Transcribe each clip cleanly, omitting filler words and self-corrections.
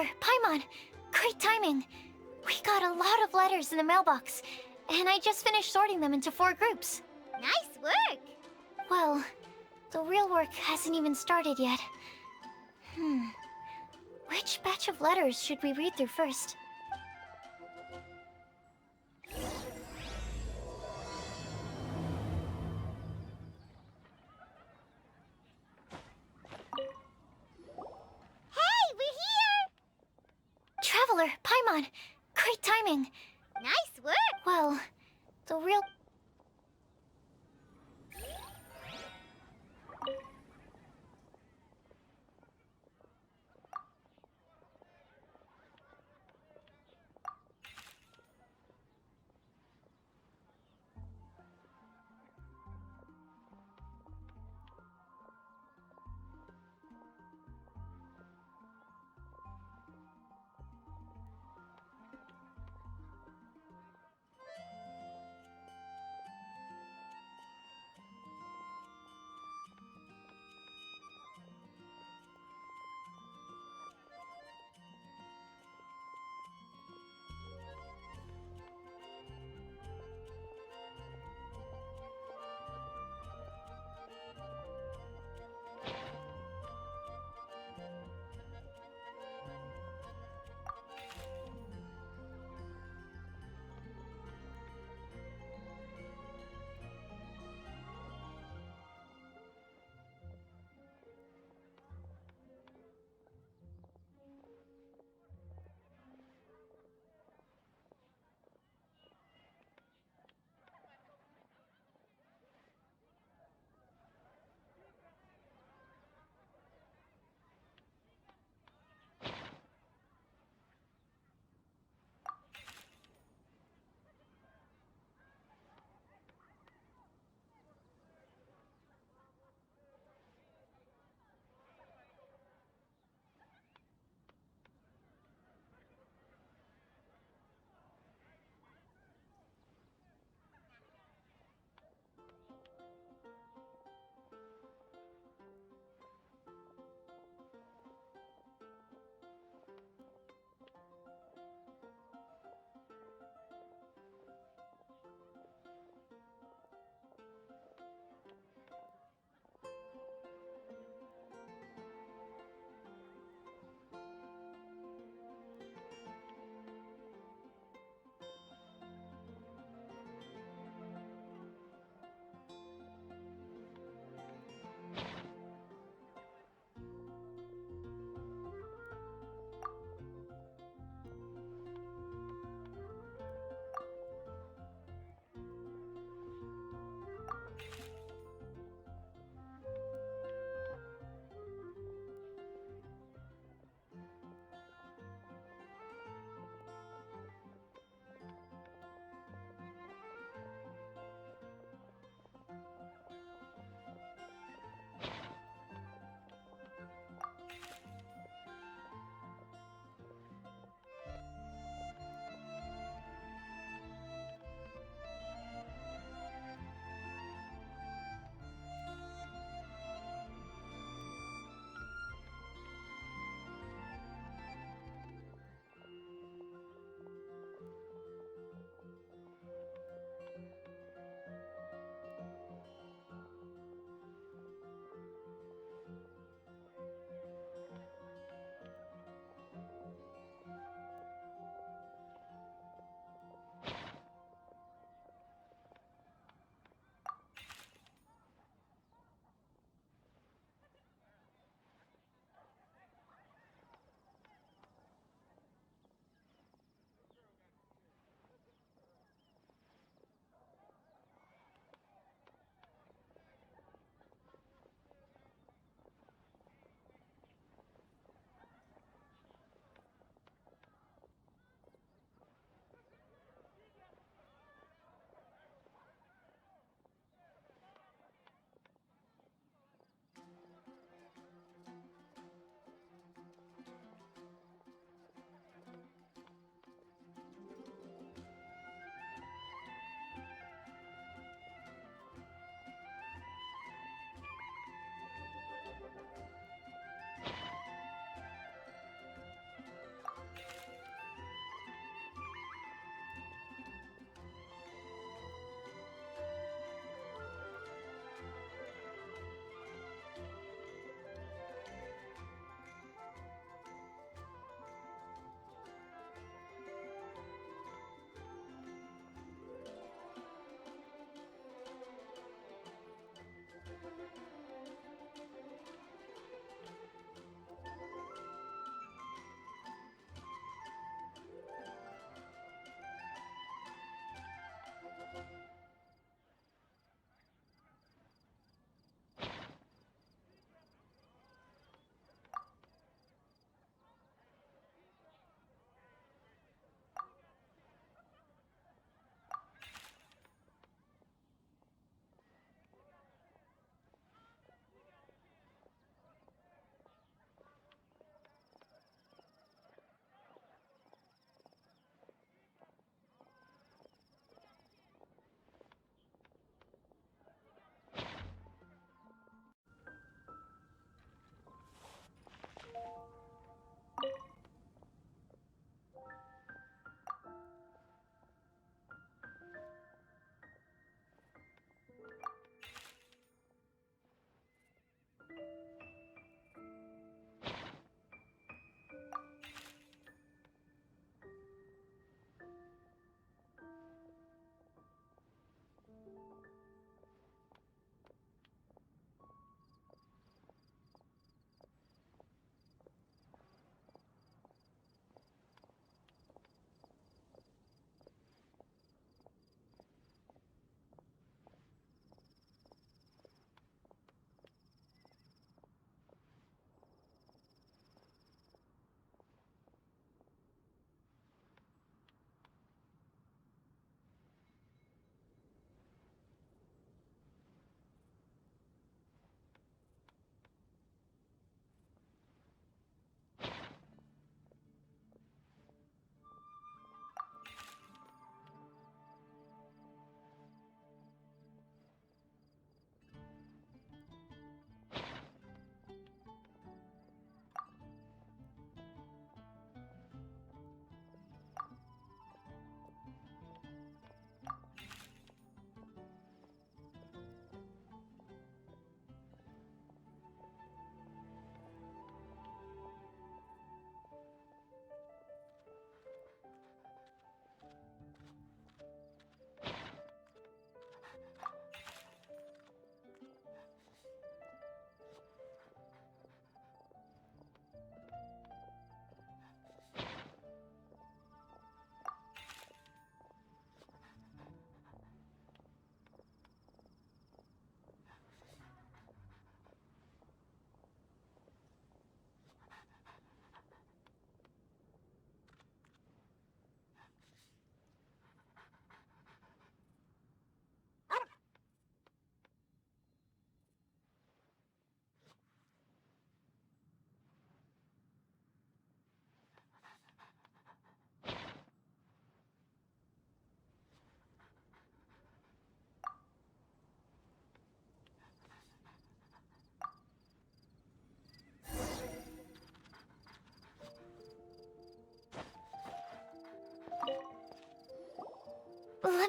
Traveler, Paimon! Great timing! We got a lot of letters in the mailbox, and I just finished sorting them into 4 groups. Nice work! Well, the real work hasn't even started yet. Which batch of letters should we read through first? Hey, we're here! Traveler, Paimon! Great timing! Nice work! Well, the real...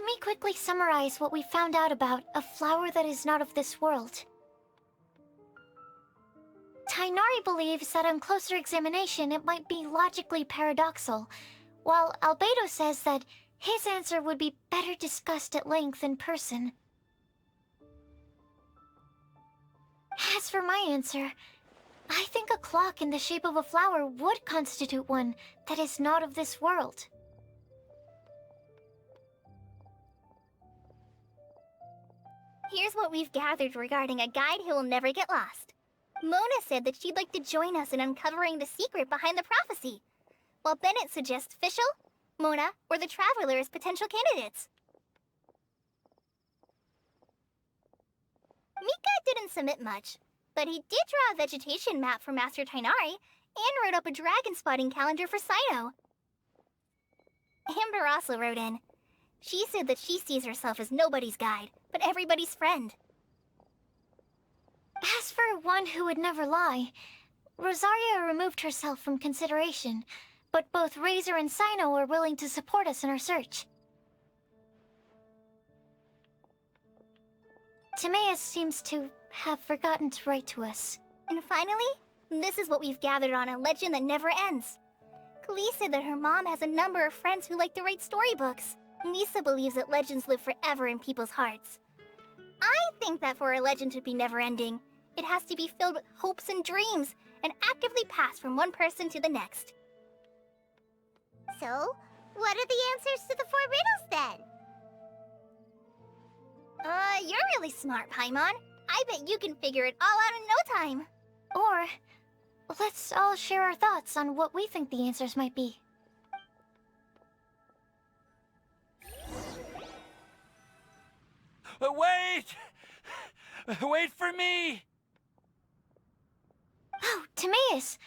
me quickly summarize what we found out about a flower that is not of this world. Tainari believes that on closer examination it might be logically paradoxal, while Albedo says that his answer would be better discussed at length in person. As for my answer, I think a clock in the shape of a flower would constitute one that is not of this world. Here's what we've gathered regarding a guide who will never get lost. Mona said that she'd like to join us in uncovering the secret behind the prophecy, while Bennett suggests Fischl, Mona, or the Traveler as potential candidates. Mika didn't submit much, but he did draw a vegetation map for Master Tainari and wrote up a dragon spotting calendar for Cyno. Amber also wrote in. She said that she sees herself as nobody's guide, but everybody's friend. As for one who would never lie, Rosaria removed herself from consideration, but both Razor and Cyno are willing to support us in our search. Timaeus seems to have forgotten to write to us. And finally, this is what we've gathered on a legend that never ends. Klee said that her mom has a number of friends who like to write storybooks. Lisa believes that legends live forever in people's hearts. I think that for a legend to be never-ending, it has to be filled with hopes and dreams, and actively passed from one person to the next. So, what are the answers to the 4 riddles then? You're really smart, Paimon. I bet you can figure it all out in no time. Or, let's all share our thoughts on what we think the answers might be. Wait! Wait for me! Oh, Timaeus!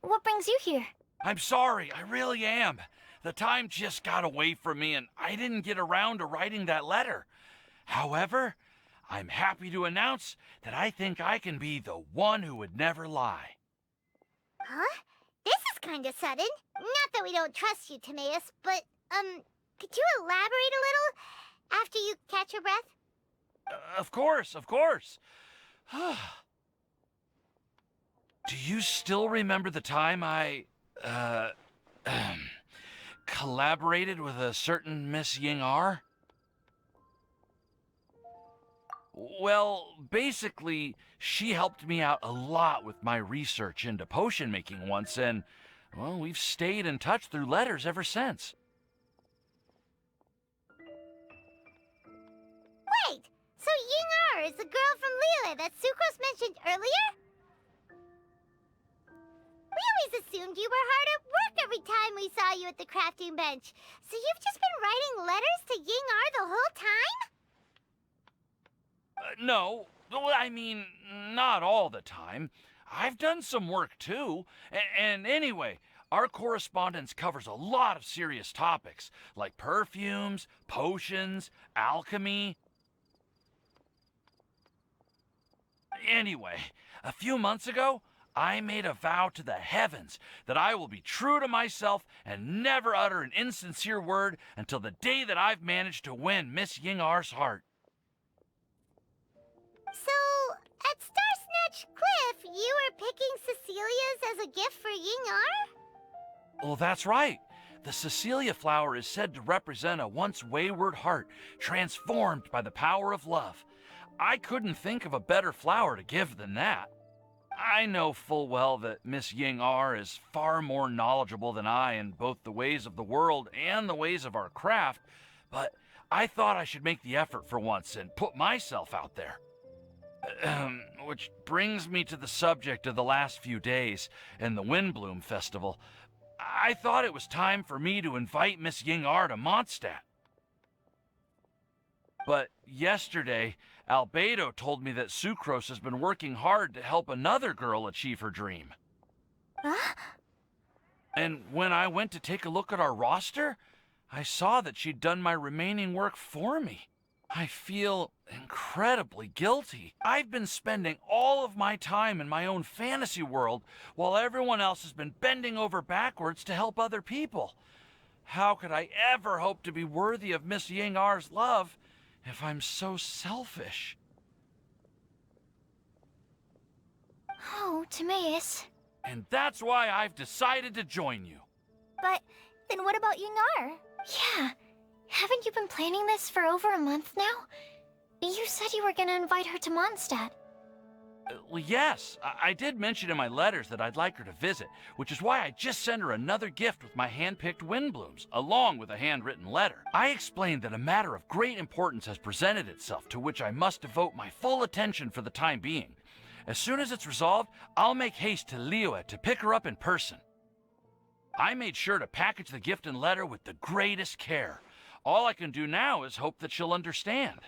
What brings you here? I'm sorry, I really am. The time just got away from me and I didn't get around to writing that letter. However, I'm happy to announce that I think I can be the one who would never lie. Huh? This is kinda sudden. Not that we don't trust you, Timaeus, but, could you elaborate a little after you catch your breath? Of course, of course. Do you still remember the time I, collaborated with a certain Miss Ying-R? Well, basically, she helped me out a lot with my research into potion making once, and, well, we've stayed in touch through letters ever since. Wait! So Ying-R is the girl from Liyue that Sucrose mentioned earlier? We always assumed you were hard at work every time we saw you at the crafting bench. So you've just been writing letters to Ying-R the whole time? No, I mean, not all the time. I've done some work too. And anyway, our correspondence covers a lot of serious topics, like perfumes, potions, alchemy. Anyway, a few months ago, I made a vow to the heavens that I will be true to myself and never utter an insincere word until the day that I've managed to win Miss Ying-R's heart. So, at Star Snatch Cliff, you were picking Cecilia's as a gift for Ying-R? Well, that's right. The Cecilia flower is said to represent a once wayward heart transformed by the power of love. I couldn't think of a better flower to give than that. I know full well that Miss Ying-R is far more knowledgeable than I in both the ways of the world and the ways of our craft, but I thought I should make the effort for once and put myself out there. Which brings me to the subject of the last few days and the Windblume Festival. I thought it was time for me to invite Miss Ying-R to Mondstadt. But yesterday, Albedo told me that Sucrose has been working hard to help another girl achieve her dream. Huh? And when I went to take a look at our roster, I saw that she'd done my remaining work for me. I feel incredibly guilty. I've been spending all of my time in my own fantasy world while everyone else has been bending over backwards to help other people. How could I ever hope to be worthy of Miss Yingar's love if I'm so selfish? Oh, Timaeus. And that's why I've decided to join you. But then what about Yingar? Yeah. Haven't you been planning this for over a month now? You said you were gonna invite her to Mondstadt. Well, yes, I did mention in my letters that I'd like her to visit, which is why I just sent her another gift with my hand-picked Windblooms, along with a handwritten letter. I explained that a matter of great importance has presented itself, to which I must devote my full attention for the time being. As soon as it's resolved, I'll make haste to Liyue to pick her up in person. I made sure to package the gift and letter with the greatest care. All I can do now is hope that she'll understand.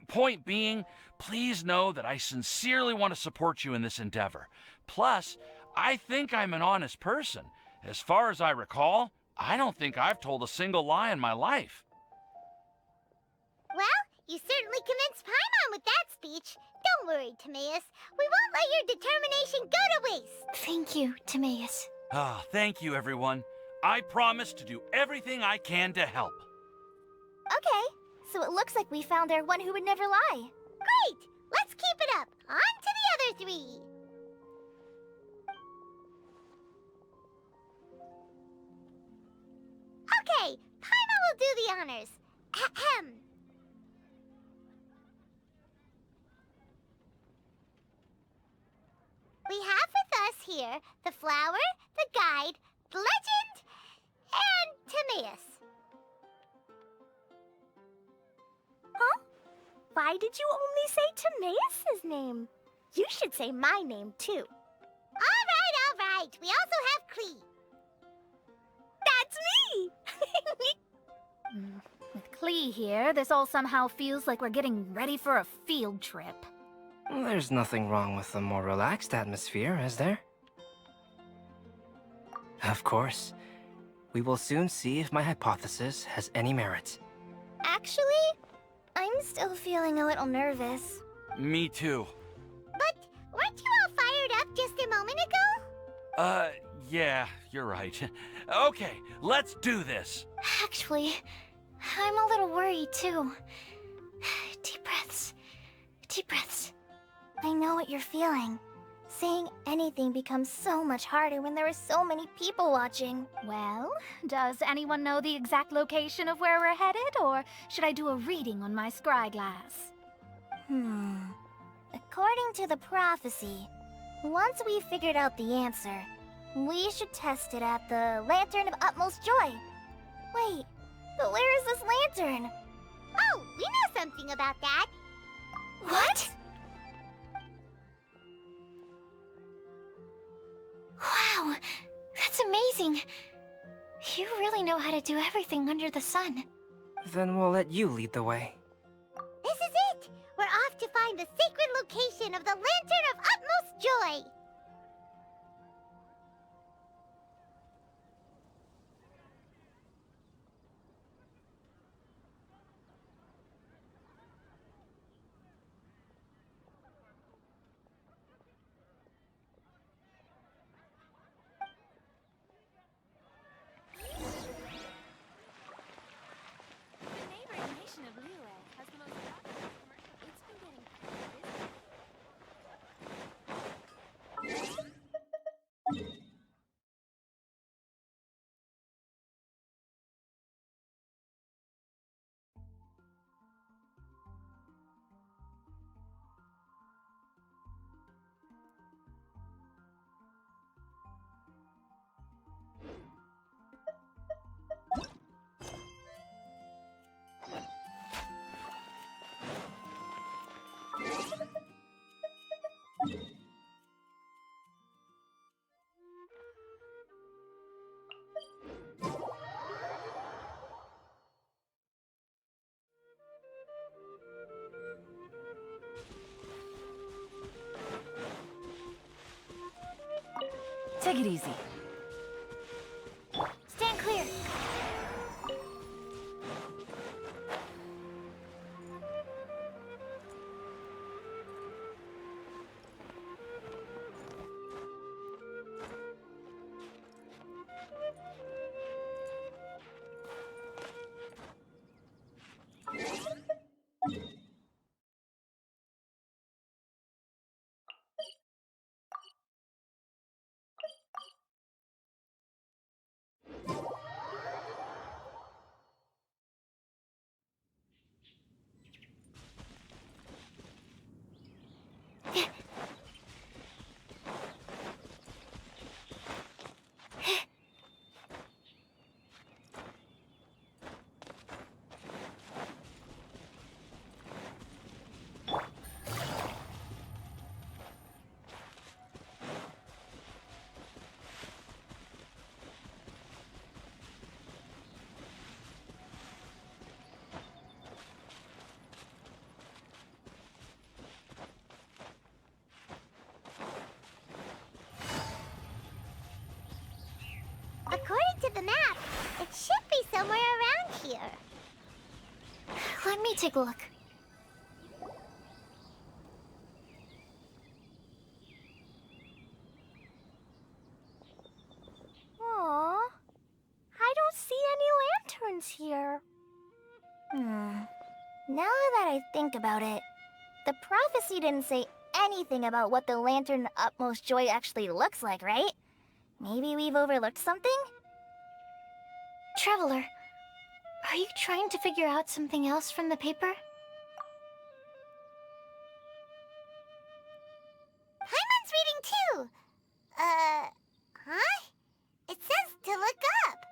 Point being, please know that I sincerely want to support you in this endeavor. Plus, I think I'm an honest person. As far as I recall, I don't think I've told a single lie in my life. Well, you certainly convinced Paimon with that speech. Don't worry, Timaeus. We won't let your determination go to waste. Thank you, Timaeus. Ah, thank you, everyone. I promise to do everything I can to help. Okay, so it looks like we found our one who would never lie. Great! Let's keep it up. On to the other three. Okay, Paimon will do the honors. Ahem. We have with us here the flower, the guide, the legend, and Timaeus. Huh? Why did you only say Timaeus' name? You should say my name, too. All right. We also have Klee. That's me! With Klee here, this all somehow feels like we're getting ready for a field trip. There's nothing wrong with a more relaxed atmosphere, is there? Of course. We will soon see if my hypothesis has any merit. Actually, I'm still feeling a little nervous. Me too. But weren't you all fired up just a moment ago? Yeah, you're right. Okay, let's do this. Actually, I'm a little worried too. Deep breaths. Deep breaths. I know what you're feeling. Saying anything becomes so much harder when there are so many people watching. Well, does anyone know the exact location of where we're headed, or should I do a reading on my scry glass? According to the prophecy, once we've figured out the answer, we should test it at the Lantern of Utmost Joy. Wait, but where is this lantern? Oh, we know something about that. What? Wow, that's amazing. You really know how to do everything under the sun. Then we'll let you lead the way. This is it. We're off to find the sacred location of the Lantern of Utmost Joy. The neighboring nation of Liyue has the most popular commercial. It's been getting busy. Take it easy. Stand clear. back to the map. It should be somewhere around here. Let me take a look. Aww. I don't see any lanterns here. Now that I think about it, the prophecy didn't say anything about what the Lantern Utmost Joy actually looks like, right? Maybe we've overlooked something? Traveler, are you trying to figure out something else from the paper? Paimon's reading too. Huh? It says to look up.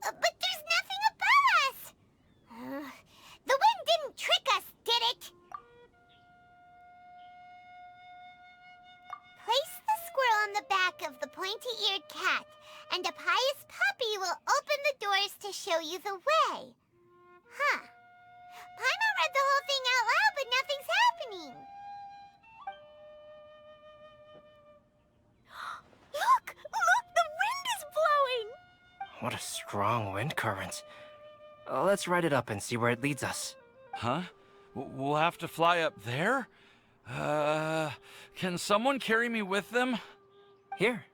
But there's nothing above us. The wind didn't trick us, did it? Place the squirrel on the back of the pointy-eared cat, and a pious puppy will open the doors to show you the way. Huh. Paimon read the whole thing out loud, but nothing's happening. Look! Look! The wind is blowing! What a strong wind current. Let's ride it up and see where it leads us. Huh? We'll have to fly up there? Can someone carry me with them? Here.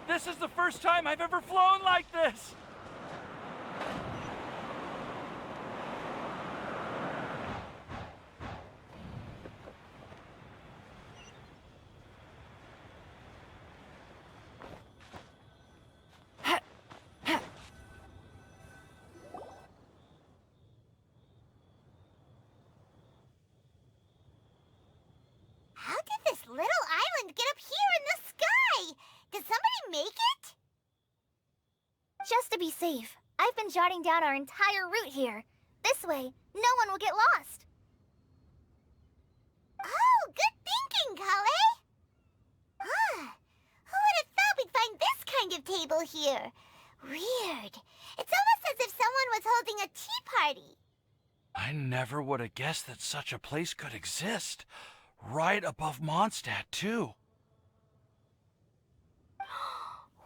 This is the first time I've ever flown like this! How did this little island get up here in the sky? Did somebody make it? Just to be safe, I've been jotting down our entire route here. This way, no one will get lost. Oh, good thinking, Kale. Who would have thought we'd find this kind of table here? Weird. It's almost as if someone was holding a tea party. I never would have guessed that such a place could exist. Right above Mondstadt, too.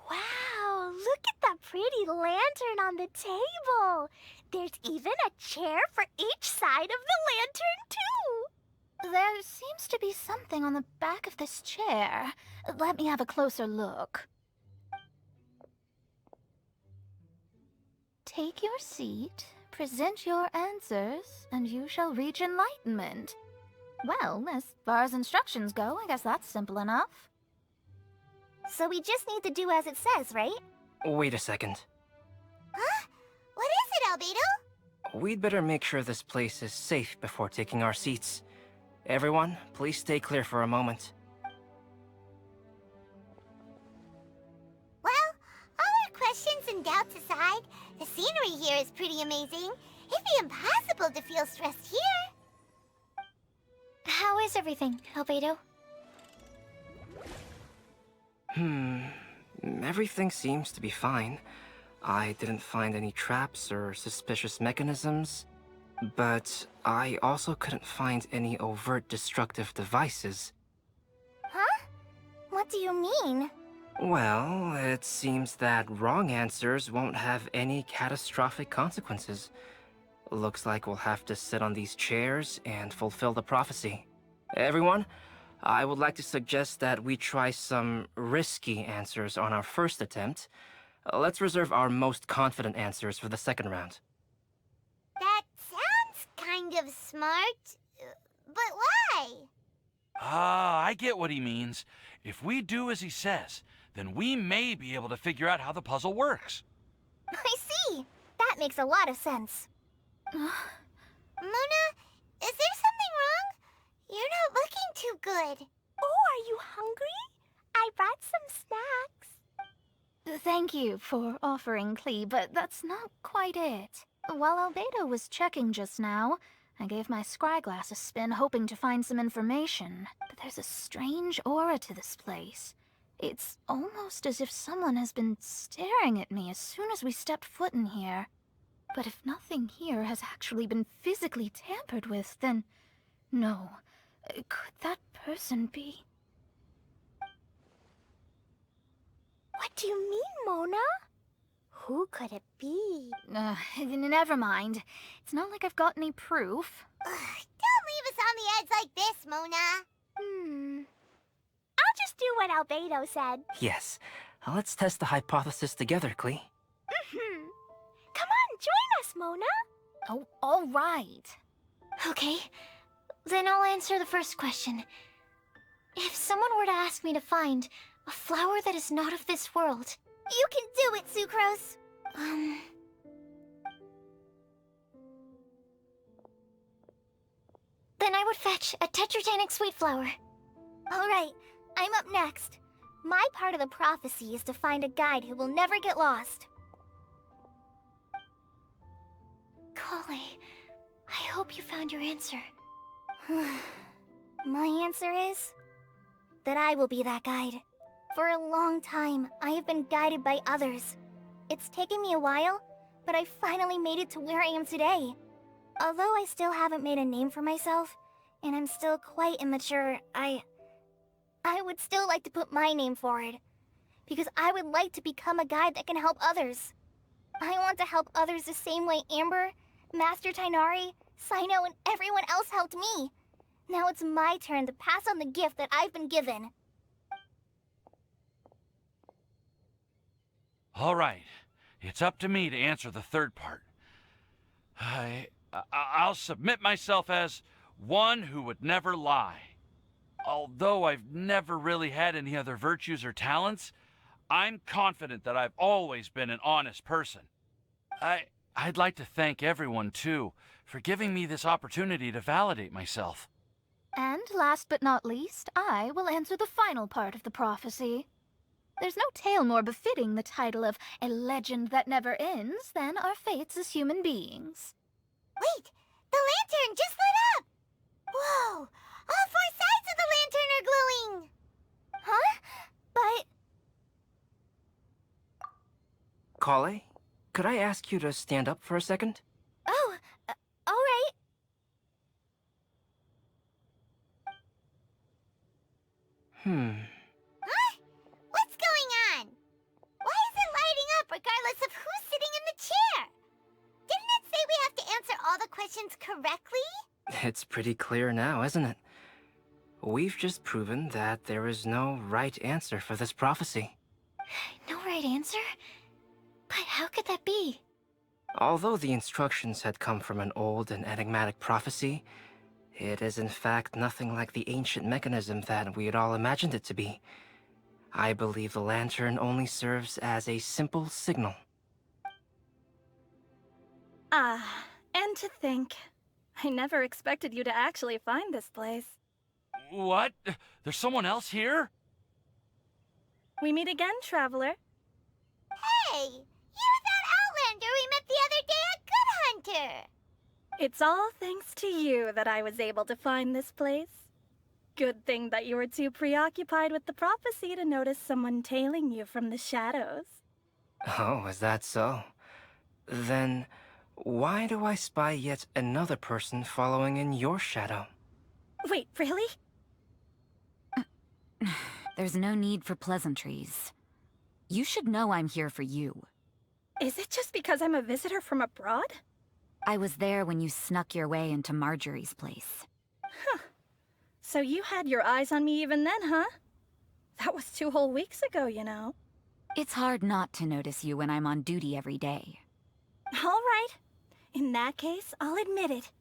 Wow, look at that pretty lantern on the table. There's even a chair for each side of the lantern, too. There seems to be something on the back of this chair. Let me have a closer look. Take your seat, present your answers, and you shall reach enlightenment. Well, as far as instructions go, I guess that's simple enough. So we just need to do as it says, right? Wait a second. Huh? What is it, Albedo? We'd better make sure this place is safe before taking our seats. Everyone, please stay clear for a moment. Well, all our questions and doubts aside, the scenery here is pretty amazing. It'd be impossible to feel stressed here. How is everything, Albedo? Everything seems to be fine. I didn't find any traps or suspicious mechanisms, but I also couldn't find any overt destructive devices. Huh? What do you mean? Well, it seems that wrong answers won't have any catastrophic consequences. Looks like we'll have to sit on these chairs and fulfill the prophecy. Everyone, I would like to suggest that we try some risky answers on our first attempt. Let's reserve our most confident answers for the second round. That sounds kind of smart, but why? I get what he means. If we do as he says, then we may be able to figure out how the puzzle works. I see. That makes a lot of sense. Mona, is there something wrong? You're not looking too good. Oh, are you hungry? I brought some snacks. Thank you for offering, Clee, but that's not quite it. While Albedo was checking just now, I gave my scryglass a spin, hoping to find some information, but there's a strange aura to this place. It's almost as if someone has been staring at me as soon as we stepped foot in here. But if nothing here has actually been physically tampered with, then... no. Could that person be... What do you mean, Mona? Who could it be? Never mind. It's not like I've got any proof. Ugh, don't leave us on the edge like this, Mona. I'll just do what Albedo said. Yes. Let's test the hypothesis together, Klee. Come on, join us, Mona. Oh, all right. Okay, then I'll answer the first question. If someone were to ask me to find a flower that is not of this world... You can do it, Sucrose. Then I would fetch a tetragenic sweet flower. All right, I'm up next. My part of the prophecy is to find a guide who will never get lost. Kali, I hope you found your answer. My answer is that I will be that guide. For a long time, I have been guided by others. It's taken me a while, but I finally made it to where I am today. Although I still haven't made a name for myself, and I'm still quite immature, I would still like to put my name forward. Because I would like to become a guide that can help others. I want to help others the same way Amber, Master Tainari, Sino, and everyone else helped me. Now it's my turn to pass on the gift that I've been given. All right. It's up to me to answer the third part. I'll submit myself as one who would never lie. Although I've never really had any other virtues or talents, I'm confident that I've always been an honest person. I'd like to thank everyone, too, for giving me this opportunity to validate myself. And last but not least, I will answer the final part of the prophecy. There's no tale more befitting the title of a legend that never ends than our fates as human beings. Wait! The lantern just lit up! Whoa! All four sides of the lantern are glowing! Huh? But... Kale, could I ask you to stand up for a second? Oh, all right. Huh? What's going on? Why is it lighting up regardless of who's sitting in the chair? Didn't it say we have to answer all the questions correctly? It's pretty clear now, isn't it? We've just proven that there is no right answer for this prophecy. No right answer? But how could that be? Although the instructions had come from an old and enigmatic prophecy, it is in fact nothing like the ancient mechanism that we had all imagined it to be. I believe the lantern only serves as a simple signal. Ah, and to think, I never expected you to actually find this place. What? There's someone else here? We meet again, traveler. Hey! You're that Outlander we met the other day at Good Hunter! It's all thanks to you that I was able to find this place. Good thing that you were too preoccupied with the prophecy to notice someone tailing you from the shadows. Oh, is that so? Then, why do I spy yet another person following in your shadow? Wait, really? There's no need for pleasantries. You should know I'm here for you. Is it just because I'm a visitor from abroad? I was there when you snuck your way into Marjorie's place. Huh. So you had your eyes on me even then, huh? That was 2 whole weeks ago, you know. It's hard not to notice you when I'm on duty every day. All right. In that case, I'll admit it.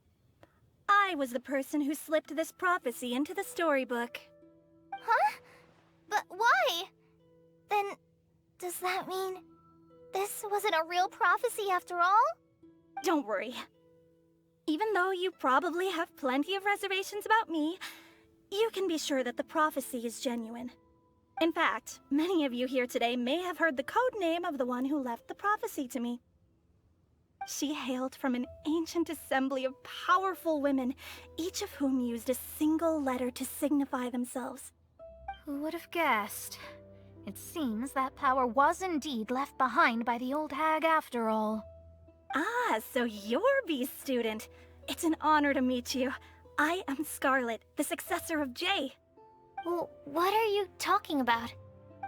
I was the person who slipped this prophecy into the storybook. Huh? But why? Then, does that mean this wasn't a real prophecy after all? Don't worry. Even though you probably have plenty of reservations about me, you can be sure that the prophecy is genuine. In fact, many of you here today may have heard the code name of the one who left the prophecy to me. She hailed from an ancient assembly of powerful women, each of whom used a single letter to signify themselves. Who would have guessed? It seems that power was indeed left behind by the old hag after all. Ah, so you're B's student. It's an honor to meet you. I am Scarlet, the successor of Jay. Well, what are you talking about?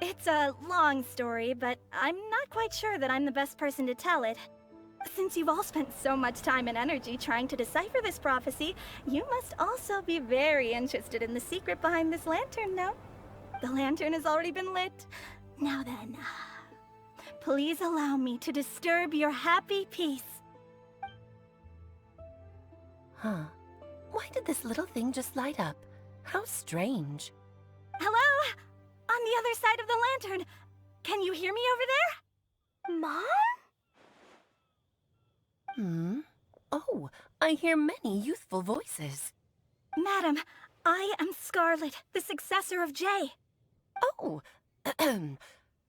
It's a long story, but I'm not quite sure that I'm the best person to tell it. Since you've all spent so much time and energy trying to decipher this prophecy, you must also be very interested in the secret behind this lantern, no? The lantern has already been lit. Now then, please allow me to disturb your happy peace. Huh. Why did this little thing just light up? How strange. Hello? On the other side of the lantern. Can you hear me over there? Mom? Oh, I hear many youthful voices. Madam, I am Scarlet, the successor of Jay. Oh,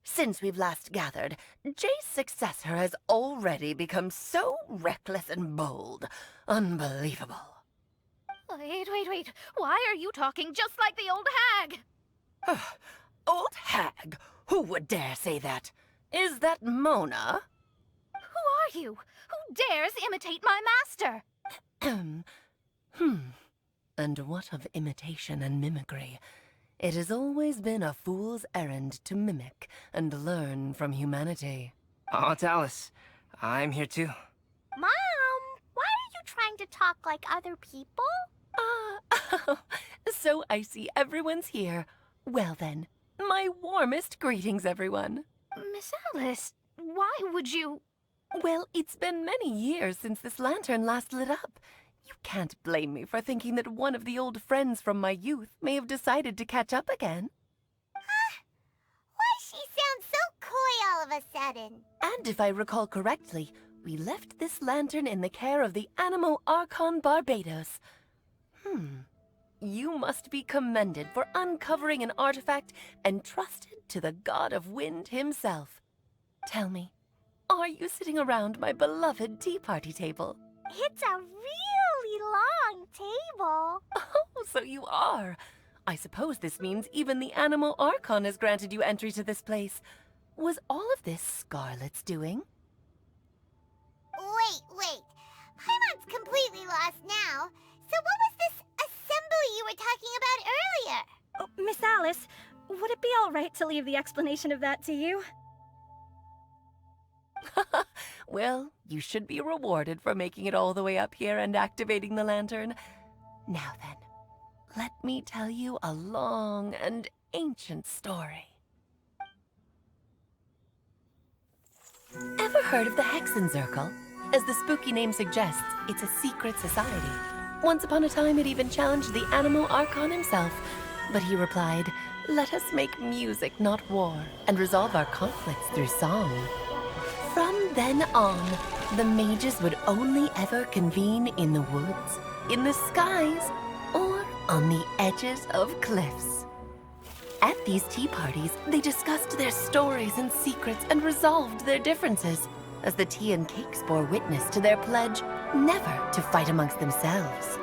since we've last gathered, Jay's successor has already become so reckless and bold. Unbelievable. Wait. Why are you talking just like the old hag? Old hag? Who would dare say that? Is that Mona? Who are you? Who dares imitate my master? And what of imitation and mimicry? It has always been a fool's errand to mimic and learn from humanity. Aunt Alice, I'm here too. Mom, why are you trying to talk like other people? So I see everyone's here. Well then, my warmest greetings, everyone. Miss Alice, why would you... Well, it's been many years since this lantern last lit up. You can't blame me for thinking that one of the old friends from my youth may have decided to catch up again. Why she sounds so coy all of a sudden? And if I recall correctly, we left this lantern in the care of the Animo Archon Barbados. You must be commended for uncovering an artifact entrusted to the god of wind himself. Tell me, are you sitting around my beloved tea party table? It's a really long table. Oh, so you are. I suppose this means even the Animo Archon has granted you entry to this place. Was all of this Scarlet's doing? Wait. Paimon's completely lost now. So what was this assembly you were talking about earlier? Oh, Miss Alice, would it be all right to leave the explanation of that to you? Well, you should be rewarded for making it all the way up here and activating the lantern. Now then, let me tell you a long and ancient story. Ever heard of the Hexenzirkel? As the spooky name suggests, it's a secret society. Once upon a time, it even challenged the Animo Archon himself. But he replied, "Let us make music, not war, and resolve our conflicts through song." From then on, the mages would only ever convene in the woods, in the skies, or on the edges of cliffs. At these tea parties, they discussed their stories and secrets and resolved their differences, as the tea and cakes bore witness to their pledge never to fight amongst themselves.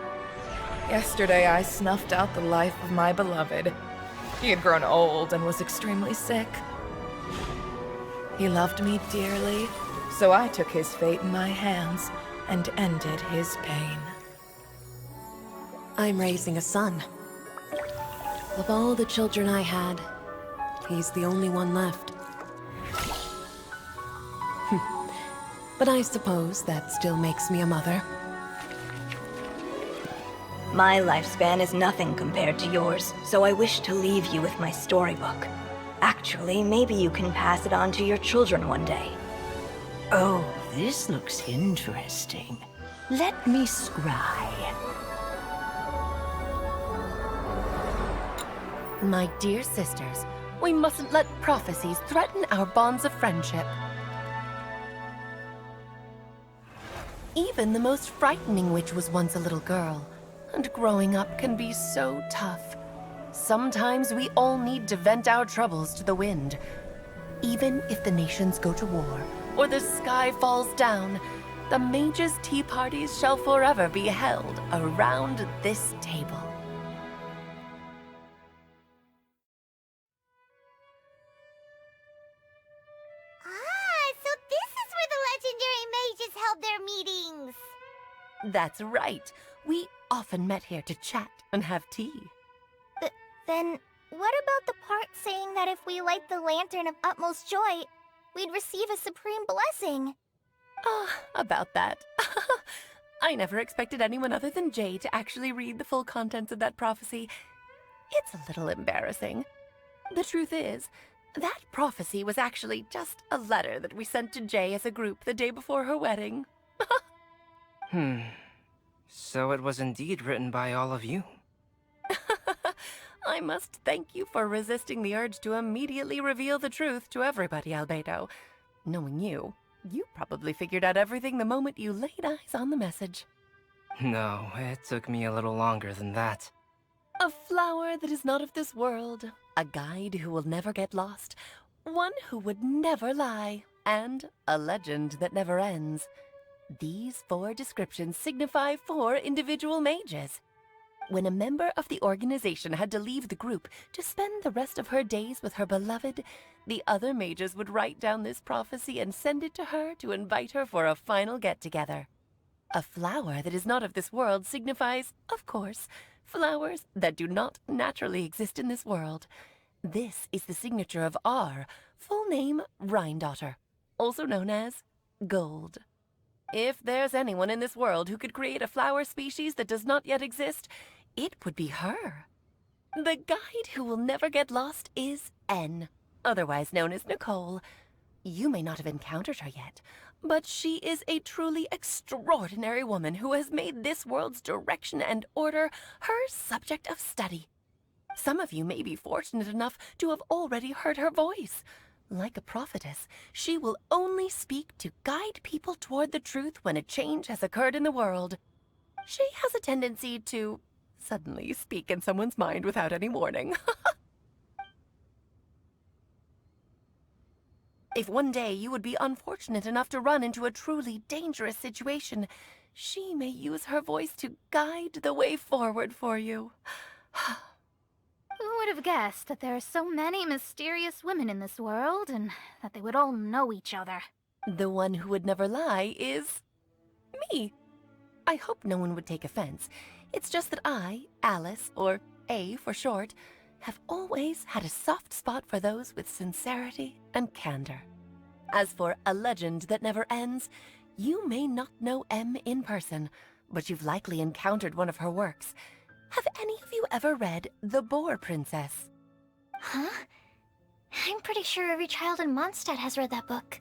Yesterday I snuffed out the life of my beloved. He had grown old and was extremely sick. He loved me dearly, so I took his fate in my hands and ended his pain. I'm raising a son. Of all the children I had, he's the only one left. But I suppose that still makes me a mother. My lifespan is nothing compared to yours, so I wish to leave you with my storybook. Actually, maybe you can pass it on to your children one day. Oh, this looks interesting. Let me scry. My dear sisters, we mustn't let prophecies threaten our bonds of friendship. Even the most frightening witch was once a little girl, and growing up can be so tough. Sometimes we all need to vent our troubles to the wind. Even if the nations go to war, or the sky falls down, the mages' tea parties shall forever be held around this table. Ah, so this is where the legendary mages held their meetings. That's right. We often met here to chat and have tea. Then, what about the part saying that if we light the lantern of utmost joy, we'd receive a supreme blessing? About that. I never expected anyone other than Jay to actually read the full contents of that prophecy. It's a little embarrassing. The truth is, that prophecy was actually just a letter that we sent to Jay as a group the day before her wedding. So it was indeed written by all of you. I must thank you for resisting the urge to immediately reveal the truth to everybody, Albedo. Knowing you, you probably figured out everything the moment you laid eyes on the message. No, it took me a little longer than that. A flower that is not of this world, a guide who will never get lost, one who would never lie, and a legend that never ends. These 4 descriptions signify 4 individual mages. When a member of the organization had to leave the group to spend the rest of her days with her beloved, the other mages would write down this prophecy and send it to her to invite her for a final get-together. A flower that is not of this world signifies, of course, flowers that do not naturally exist in this world. This is the signature of our full name, Rhindaughter, also known as Gold. If there's anyone in this world who could create a flower species that does not yet exist, it would be her. The guide who will never get lost is N, otherwise known as Nicole. You may not have encountered her yet, but she is a truly extraordinary woman who has made this world's direction and order her subject of study. Some of you may be fortunate enough to have already heard her voice. Like a prophetess, she will only speak to guide people toward the truth when a change has occurred in the world. She has a tendency to suddenly speak in someone's mind without any warning. If one day you would be unfortunate enough to run into a truly dangerous situation, she may use her voice to guide the way forward for you. Who would have guessed that there are so many mysterious women in this world, and that they would all know each other? The one who would never lie is me. I hope no one would take offense. It's just that I, Alice, or A for short, have always had a soft spot for those with sincerity and candor. As for a legend that never ends, you may not know M in person, but you've likely encountered one of her works. Have any of you ever read The Boar Princess? Huh? I'm pretty sure every child in Mondstadt has read that book.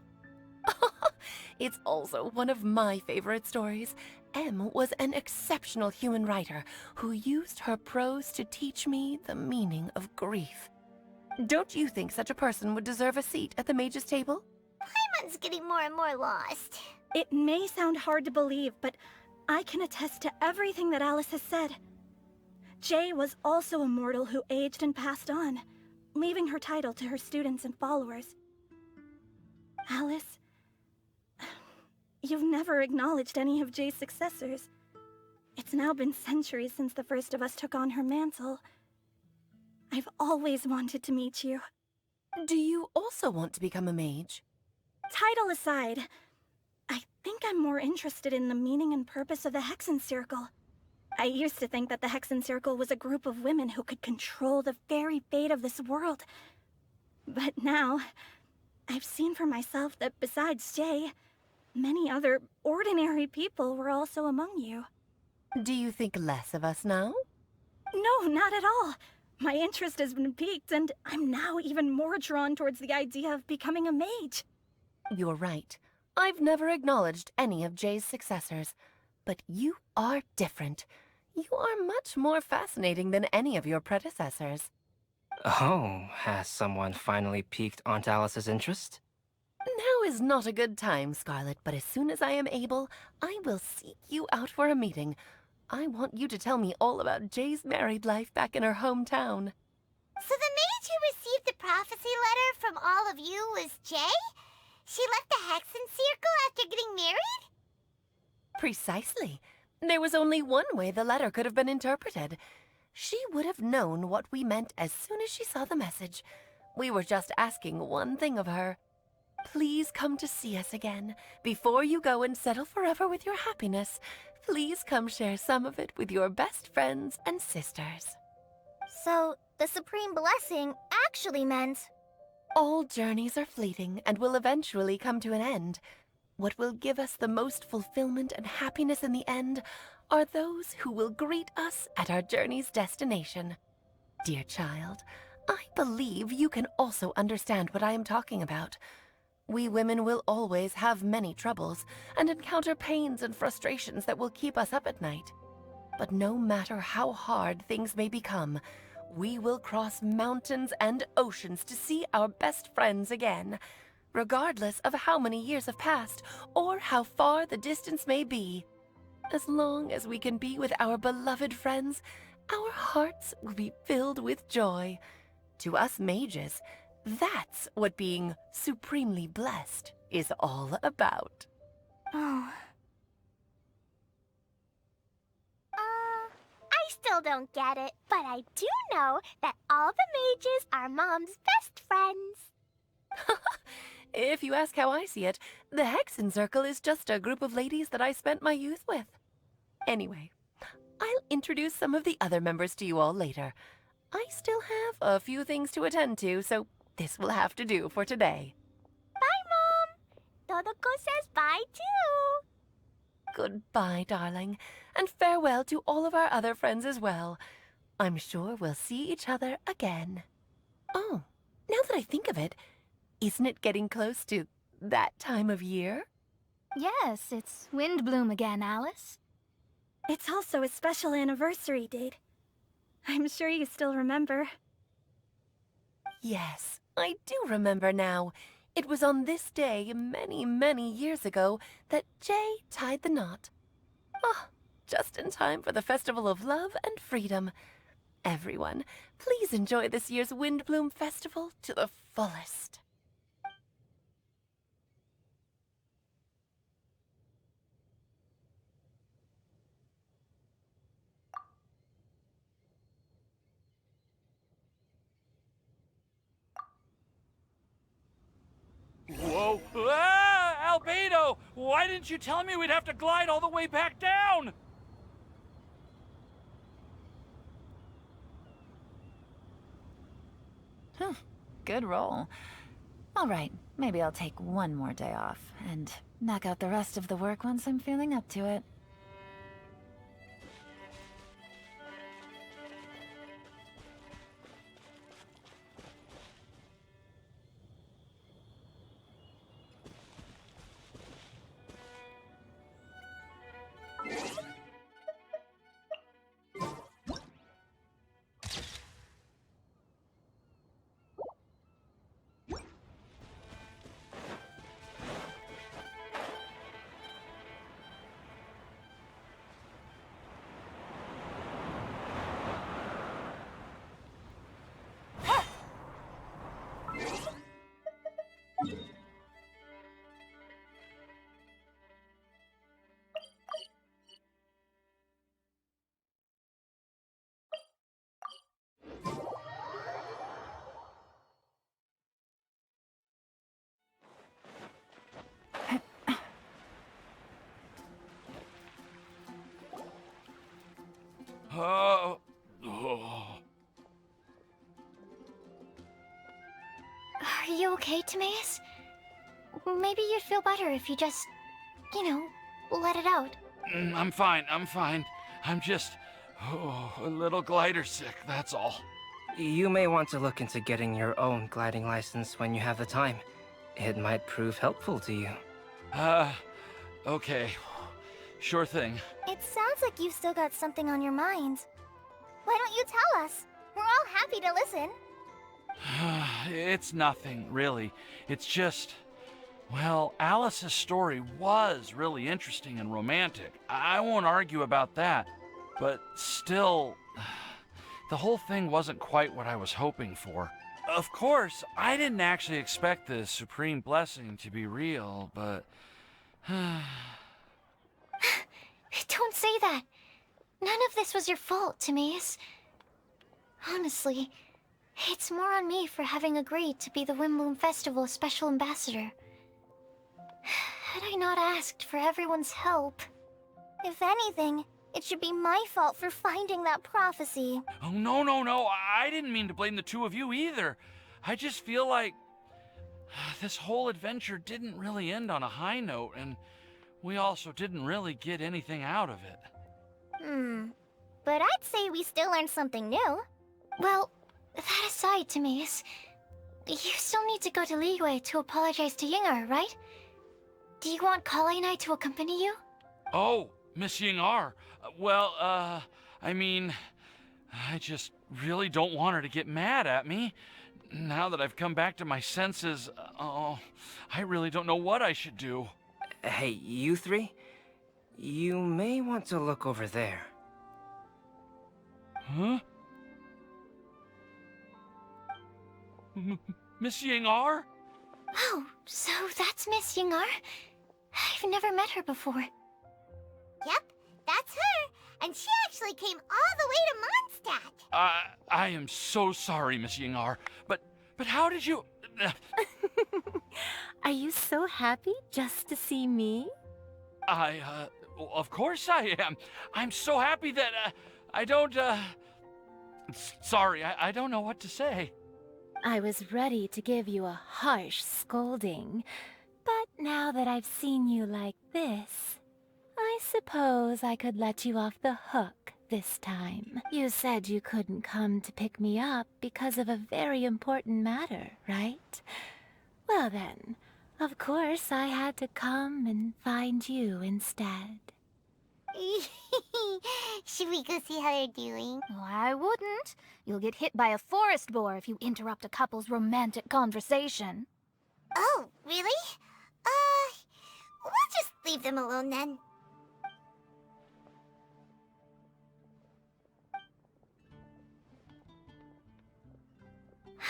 It's also one of my favorite stories. M was an exceptional human writer who used her prose to teach me the meaning of grief. Don't you think such a person would deserve a seat at the mage's table? Paimon's getting more and more lost. It may sound hard to believe, but I can attest to everything that Alice has said. Jay was also a mortal who aged and passed on, leaving her title to her students and followers. Alice, you've never acknowledged any of Jay's successors. It's now been centuries since the first of us took on her mantle. I've always wanted to meet you. Do you also want to become a mage? Title aside, I think I'm more interested in the meaning and purpose of the Hexen Circle. I used to think that the Hexen Circle was a group of women who could control the very fate of this world. But now, I've seen for myself that besides Jay, many other ordinary people were also among you. Do you think less of us now? No, not at all. My interest has been piqued, and I'm now even more drawn towards the idea of becoming a mage. You're right. I've never acknowledged any of Jay's successors. But you are different. You are much more fascinating than any of your predecessors. Oh, has someone finally piqued Aunt Alice's interest? Now is not a good time, Scarlet, but as soon as I am able, I will seek you out for a meeting. I want you to tell me all about Jay's married life back in her hometown. So the mage who received the prophecy letter from all of you was Jay? She left the Hexen Circle after getting married? Precisely. There was only one way the letter could have been interpreted. She would have known what we meant as soon as she saw the message. We were just asking one thing of her. Please come to see us again. Before you go and settle forever with your happiness, please come share some of it with your best friends and sisters. So, the Supreme Blessing actually meant... All journeys are fleeting and will eventually come to an end. What will give us the most fulfillment and happiness in the end are those who will greet us at our journey's destination. Dear child, I believe you can also understand what I am talking about. We women will always have many troubles and encounter pains and frustrations that will keep us up at night. But no matter how hard things may become, we will cross mountains and oceans to see our best friends again, regardless of how many years have passed or how far the distance may be. As long as we can be with our beloved friends, our hearts will be filled with joy. To us mages, that's what being supremely blessed is all about. Oh. I still don't get it, but I do know that all the mages are Mom's best friends. If you ask how I see it, the Hexen Circle is just a group of ladies that I spent my youth with. Anyway, I'll introduce some of the other members to you all later. I still have a few things to attend to, so this will have to do for today. Bye, Mom. Todoko says bye, too. Goodbye, darling, and farewell to all of our other friends as well. I'm sure we'll see each other again. Oh, now that I think of it, isn't it getting close to that time of year? Yes, it's Windblume again, Alice. It's also a special anniversary date. I'm sure you still remember. Yes, I do remember now. It was on this day, many, many years ago, that Jay tied the knot. Ah, just in time for the Festival of Love and Freedom. Everyone, please enjoy this year's Windblume Festival to the fullest. Whoa! Ah! Albedo! Why didn't you tell me we'd have to glide all the way back down? Good roll. All right, maybe I'll take one more day off and knock out the rest of the work once I'm feeling up to it. Oh. Are you okay, Timaeus? Maybe you'd feel better if you just, let it out. I'm fine, I'm just, a little glider sick, that's all. You may want to look into getting your own gliding license when you have the time. It might prove helpful to you. Okay. Sure thing. It sounds like you've still got something on your mind. Why don't you tell us? We're all happy to listen. It's nothing, really. It's just... Well, Alice's story was really interesting and romantic. I won't argue about that. But still, the whole thing wasn't quite what I was hoping for. Of course, I didn't actually expect the Supreme Blessing to be real, but... Don't say that. None of this was your fault, Timaeus. Honestly, it's more on me for having agreed to be the Windblume Festival special ambassador. Had I not asked for everyone's help... If anything, it should be my fault for finding that prophecy. Oh, no. I didn't mean to blame the two of you either. I just feel like this whole adventure didn't really end on a high note, and we also didn't really get anything out of it. But I'd say we still learned something new. Well, that aside, Timaeus, you still need to go to Liyue to apologize to Yingar, right? Do you want Kale and I to accompany you? Oh, Miss Yingar. Well, I mean, I just really don't want her to get mad at me. Now that I've come back to my senses, I really don't know what I should do. Hey, you three? You may want to look over there. Huh? Miss Yingar? Oh, so that's Miss Yingar? I've never met her before. Yep, that's her. And she actually came all the way to Mondstadt. I am so sorry, Miss Yingar, but how did you... Are you so happy just to see me? Of course I am. I'm so happy that, I don't, sorry, I don't know what to say. I was ready to give you a harsh scolding, but now that I've seen you like this, I suppose I could let you off the hook this time. You said you couldn't come to pick me up because of a very important matter, right? Well then, of course I had to come and find you instead. Should we go see how they're doing? Oh, I wouldn't. You'll get hit by a forest boar if you interrupt a couple's romantic conversation. Oh, really? We'll just leave them alone then.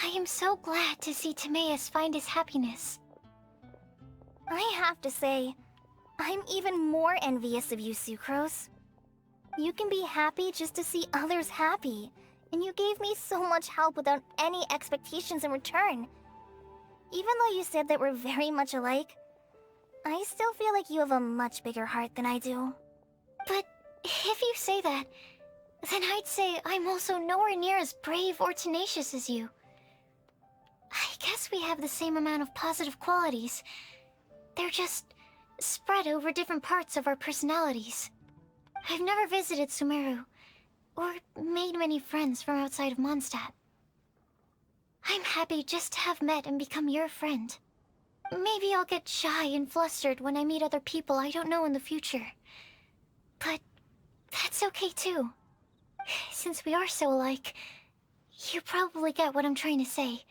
I am so glad to see Timaeus find his happiness. I have to say, I'm even more envious of you, Sucrose. You can be happy just to see others happy, and you gave me so much help without any expectations in return. Even though you said that we're very much alike, I still feel like you have a much bigger heart than I do. But if you say that, then I'd say I'm also nowhere near as brave or tenacious as you. I guess we have the same amount of positive qualities. They're just spread over different parts of our personalities. I've never visited Sumeru, or made many friends from outside of Mondstadt. I'm happy just to have met and become your friend. Maybe I'll get shy and flustered when I meet other people I don't know in the future. But that's okay too. Since we are so alike, you probably get what I'm trying to say.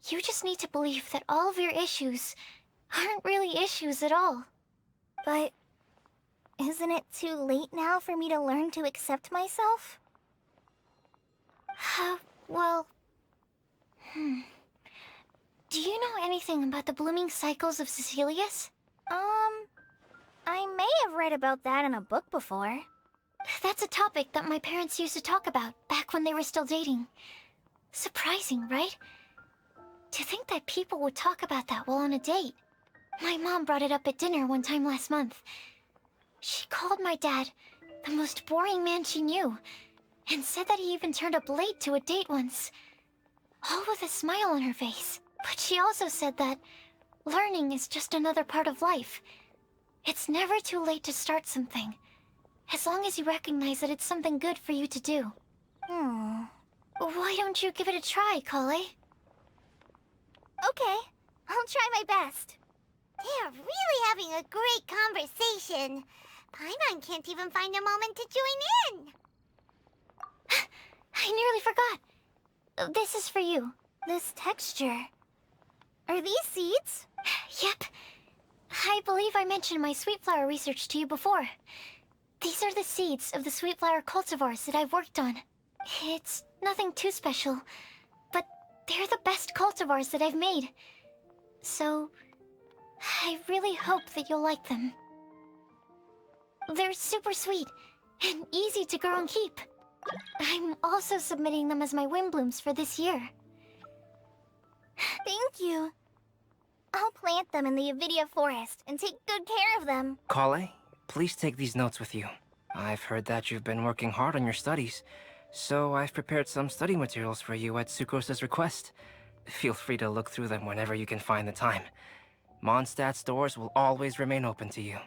You just need to believe that all of your issues aren't really issues at all. But isn't it too late now for me to learn to accept myself? Well... Do you know anything about the blooming cycles of Cecilius? I may have read about that in a book before. That's a topic that my parents used to talk about back when they were still dating. Surprising, right? To think that people would talk about that while on a date. My mom brought it up at dinner one time last month. She called my dad the most boring man she knew, and said that he even turned up late to a date once. All with a smile on her face. But she also said that learning is just another part of life. It's never too late to start something, as long as you recognize that it's something good for you to do. Why don't you give it a try, Kale? Okay, I'll try my best. They're really having a great conversation. Paimon can't even find a moment to join in. I nearly forgot. This is for you. This texture. Are these seeds? Yep. I believe I mentioned my sweet flower research to you before. These are the seeds of the sweet flower cultivars that I've worked on. It's nothing too special, but they're the best cultivars that I've made. So, I really hope that you'll like them. They're super sweet and easy to grow and keep. I'm also submitting them as my Windblooms for this year. Thank you. I'll plant them in the Avidia forest and take good care of them. Kale, please take these notes with you. I've heard that you've been working hard on your studies, so I've prepared some study materials for you at Sucrose's request. Feel free to look through them whenever you can find the time. Mondstadt's doors will always remain open to you.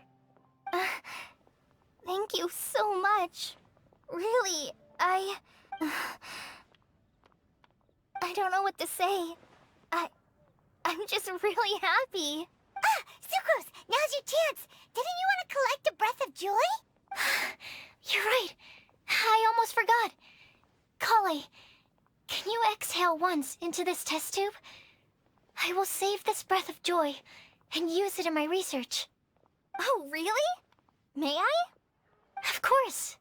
Thank you so much. Really, I don't know what to say. I'm just really happy. Ah, Sucrose, now's your chance. Didn't you want to collect a breath of joy? You're right. I almost forgot. Kale, can you exhale once into this test tube? I will save this breath of joy and use it in my research. Oh, really? May I? Of course.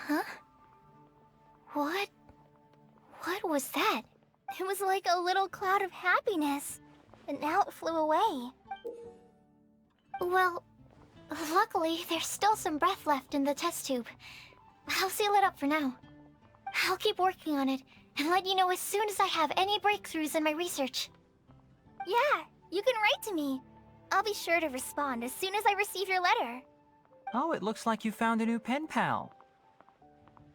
Huh? What was that? It was like a little cloud of happiness, but now it flew away. Well, luckily, there's still some breath left in the test tube. I'll seal it up for now. I'll keep working on it and let you know as soon as I have any breakthroughs in my research. Yeah, you can write to me. I'll be sure to respond as soon as I receive your letter. Oh, it looks like you found a new pen pal.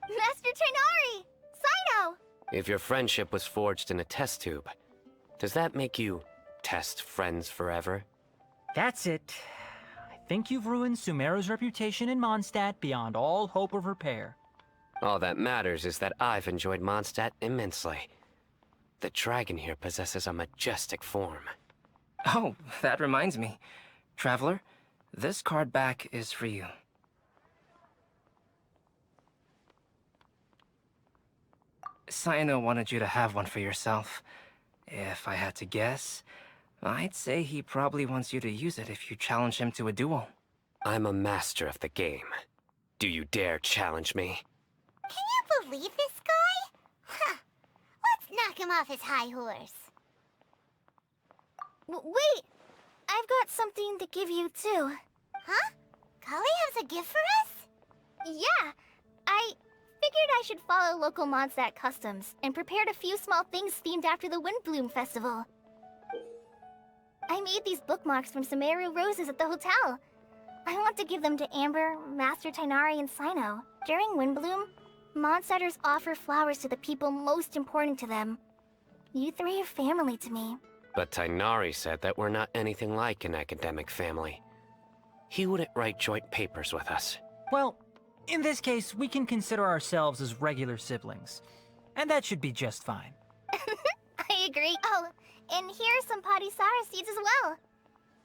Master Tainari! Sino! If your friendship was forged in a test tube, does that make you test friends forever? That's it. I think you've ruined Sumeru's reputation in Mondstadt beyond all hope of repair. All that matters is that I've enjoyed Mondstadt immensely. The dragon here possesses a majestic form. Oh, that reminds me. Traveler, this card back is for you. Sino wanted you to have one for yourself. If I had to guess, I'd say he probably wants you to use it if you challenge him to a duel. I'm a master of the game. Do you dare challenge me? Can you believe this guy? Huh. Let's knock him off his high horse. Wait! I've got something to give you, too. Huh? Kale has a gift for us? Yeah! I figured I should follow local Mondstadt customs and prepared a few small things themed after the Windblume Festival. I made these bookmarks from Sumeru roses at the hotel. I want to give them to Amber, Master Tainari, and Sino. During Windblume, Mondstadters offer flowers to the people most important to them. You three are family to me. But Tainari said that we're not anything like an academic family. He wouldn't write joint papers with us. Well, in this case, we can consider ourselves as regular siblings. And that should be just fine. I agree. Oh, and here are some Padisara seeds as well.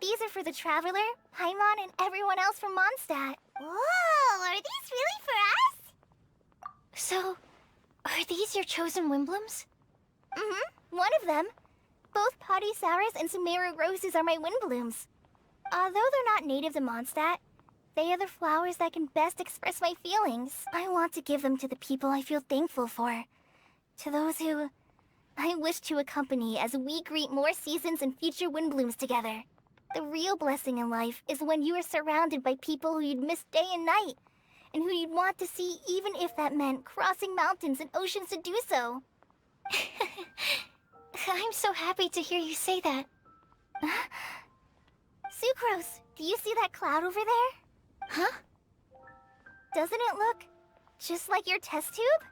These are for the Traveler, Paimon, and everyone else from Mondstadt. Whoa, are these really for us? So, are these your chosen Windblooms? Mm-hmm, one of them. Both Padisaras and Sumeru roses are my Windblooms. Although they're not native to Mondstadt, they are the flowers that can best express my feelings. I want to give them to the people I feel thankful for. To those who I wish to accompany as we greet more seasons and future Windblooms together. The real blessing in life is when you are surrounded by people who you'd miss day and night, and who you'd want to see even if that meant crossing mountains and oceans to do so. I'm so happy to hear you say that. Sucrose, do you see that cloud over there? Huh? Doesn't it look just like your test tube?